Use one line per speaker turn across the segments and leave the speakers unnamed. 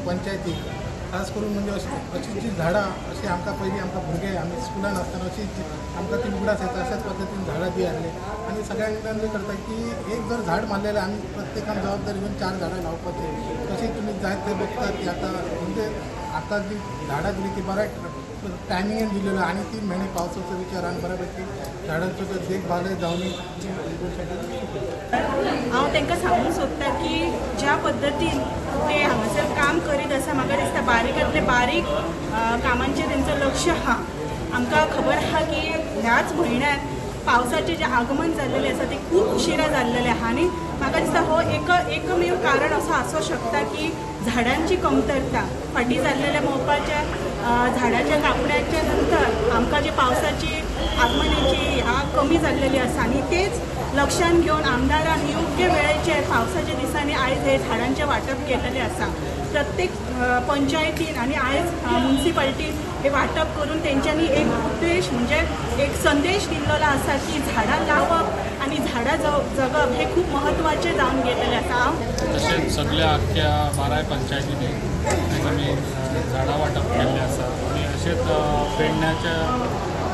पंचायतीक खास करून म्हणजे अशी जी झाडां अशी आमकां पयलीं आमकां भुरगे आमी स्कुलान आसतना अशी आमकां ती उगडास येता अशाच पद्दतीन झाडां दी आहले आनी सगळ्यांक कितें करता की एक जर झाड मारलेलें आमी प्रत्येकान जबाबदारी घेवन 4 झाडां लावपाची तशी तुमी जाय थंय बघतात की आतां जी झाडां दिली ती बऱ्या टायमिंगेन दिलेलो आनी 3 म्हयने पावसाचो विचार आनी बऱ्यापैकी झाडांचो जर देखभाल जावन
हांव तांकां सांगूंक सोदतां की ज्या पद्दतीन ते हांगासर काम करीत आसा म्हाका दिसता बारीकांतले बारीक कामांचेर तेंचो लक्ष आहा। आमकां खबर आहा की ह्याच म्हयन्यात पावसाचें जें आगमन जाल्लेलें आसा तें खूब उशिरा जाल्लेलें आहा आनी म्हाका दिसता हो एकमेव कारण असो आसूं शकता की झाडांची कमतरता फाटीं जाल्लेल्या मोवपाच्या झाडाच्या कापण्याच्या नंतर आमकां जी पावसाची आगमनाची कमी जाल्लेली आसा आनी तेच लक्षांत घेवन आमदारान योग्य वेळेचेर पावसाच्या दिसांनी आयज हे झाडांचें वांटप केल्लेलें आसा। प्रत्येक पंचायतीन आनी आयज म्युनिसिपालिटीन हे वांटप करून तेंच्यांनी एक उद्देश म्हणजे एक संदेश दिल्लो आसा की झाडां लावप आनी झाडां जगप हे खूब म्हत्वाचें जावन गेल्लेलें आसा।
तशेंच सगळ्या आख्ख्या 12 पंचायतींनी आमी झाडां वांटप केल्लें आसा आनी अशेंच पेडण्याच्या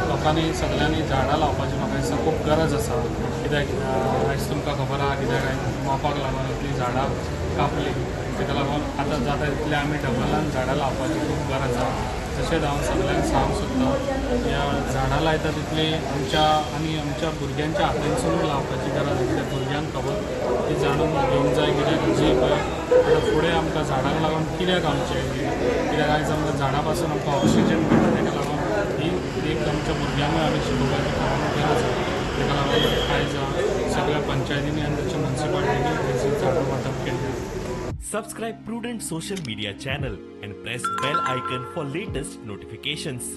लोकांनी सगळ्यांनी झाडां लावपाची म्हाका दिसता खूब गरज आसा कित्याक आयज तुमकां खबर आहा कित्याक मोपाक लागून इतलीं झाडां कापली ताका लागून आतां जाता तितले आमी डबलान झाडां लावपाची खूब गरज आसा। तशेंच हांव सगळ्यांक सांगूंक सोदतां ह्या झाडां लायता तितली आमच्या भुरग्यांच्या हातांतसून लावपाची गरज आसा कित्याक भुरग्यांक खबर ती जाणून घेवंक जाय कित्याक जी पळय आतां फुडें आमकां झाडांक लागून कित्याक आमचें कित्याक आयज आमकां झाडां पासून आमकां ऑक्सिजन मेळटा ताका लागून ही एक आमच्या भुरग्यांकूय आमी शिकोवपाची गरज आसा। ताका लागून आयज सगळ्या पंचायतींनी आनी ताच्या म्युनिसिपालिटींनी झाडां वांटप केल्लें।
Subscribe Prudent social media channel and press bell icon for latest notifications.